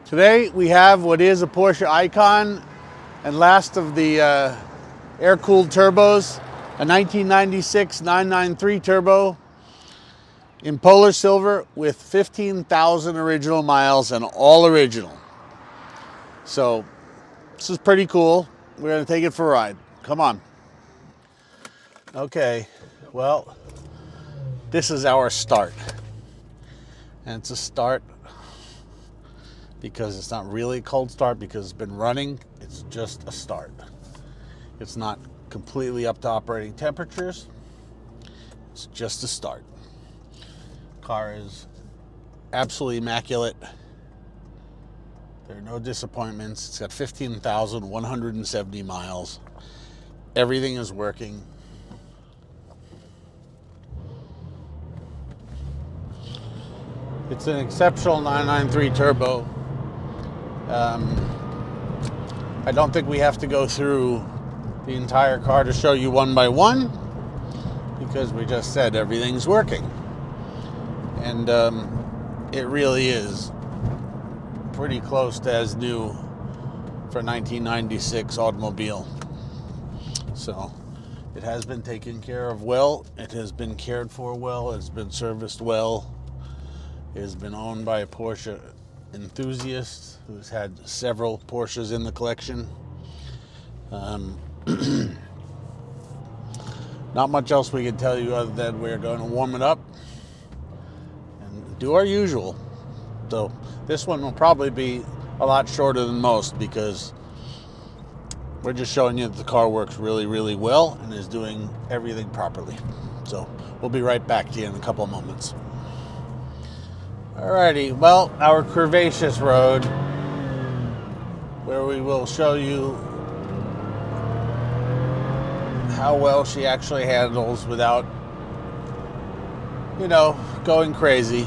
Today we have what is a Porsche Icon and last of the air-cooled turbos, a 1996 993 turbo in polar silver with 15,000 original miles and all original. So this is pretty cool. We're going to take it for a ride. Come on. Okay, well, this is our start. And it's a start because it's not really a cold start because it's been running. It's just a start. It's not completely up to operating temperatures. It's just a start. Car is absolutely immaculate. There are no disappointments. It's got 15,170 miles. Everything is working. It's an exceptional 993 turbo. I don't think we have to go through the entire car to show you one by one because we just said everything's working. And it really is pretty close to as new for 1996 automobile. So it has been taken care of well. It has been cared for well. It's been serviced well. It has been owned by a Porsche enthusiast who's had several Porsches in the collection. Not much else we can tell you other than we're going to warm it up and do our usual. So this one will probably be a lot shorter than most because we're just showing you that the car works really, really well and is doing everything properly. So we'll be right back to you in a couple of moments. Alrighty, well, our curvaceous road, where we will show you how well she actually handles without, going crazy.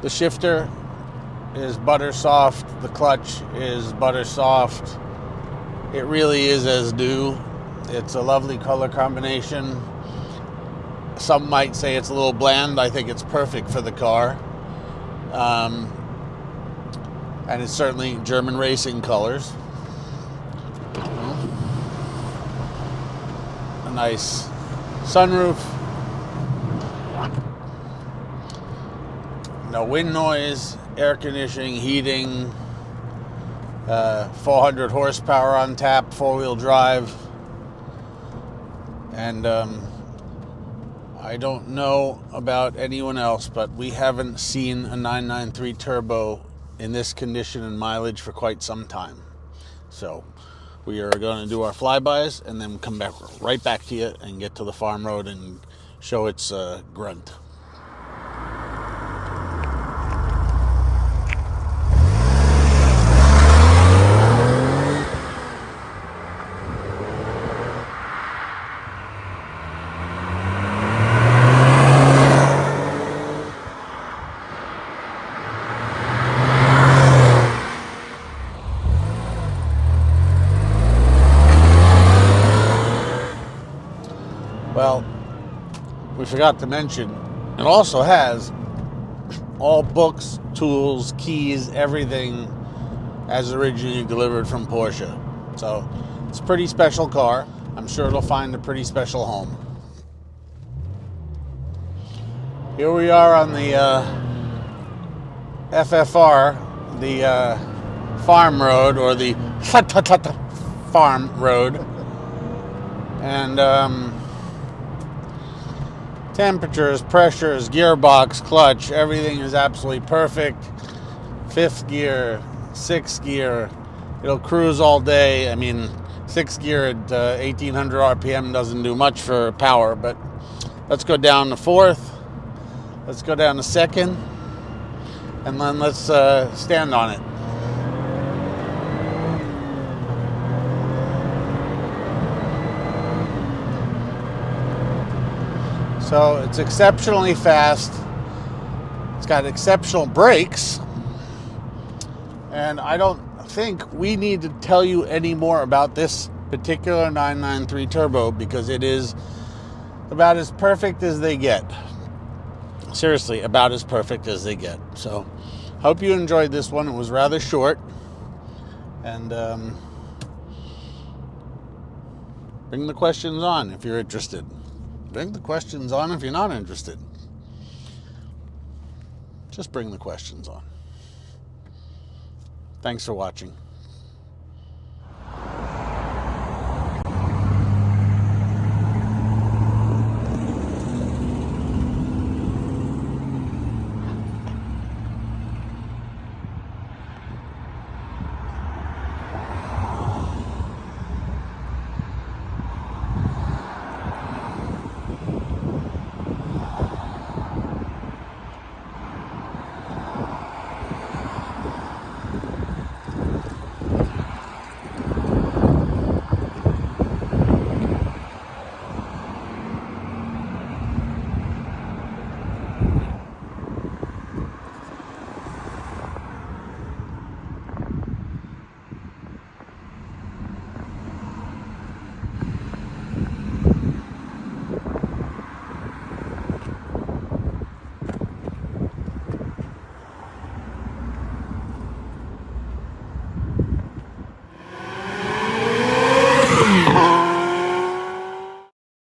The shifter is butter soft, the clutch is butter soft. It really is as new. It's a lovely color combination. Some might say it's a little bland. I think it's perfect for the car. And it's certainly German racing colors. A nice sunroof. No wind noise, air conditioning, heating, 400 horsepower on tap, four-wheel drive. And I don't know about anyone else, but we haven't seen a 993 turbo in this condition and mileage for quite some time. So we are going to do our flybys and then come back right back to you and get to the farm road and show its grunt. Well, we forgot to mention, it also has all books, tools, keys, everything as originally delivered from Porsche. So it's a pretty special car. I'm sure it'll find a pretty special home. Here we are on the FFR, the farm road, or the farm road. And temperatures, pressures, gearbox, clutch, everything is absolutely perfect. Fifth gear, sixth gear, it'll cruise all day. I mean, sixth gear at 1800 RPM doesn't do much for power, but let's go down to fourth. Let's go down to second, and then let's stand on it. So it's exceptionally fast. It's got exceptional brakes. And I don't think we need to tell you any more about this particular 993 turbo because it is about as perfect as they get. Seriously, about as perfect as they get. So hope you enjoyed this one. It was rather short. And bring the questions on if you're interested. Bring the questions on if you're not interested. Just bring the questions on. Thanks for watching.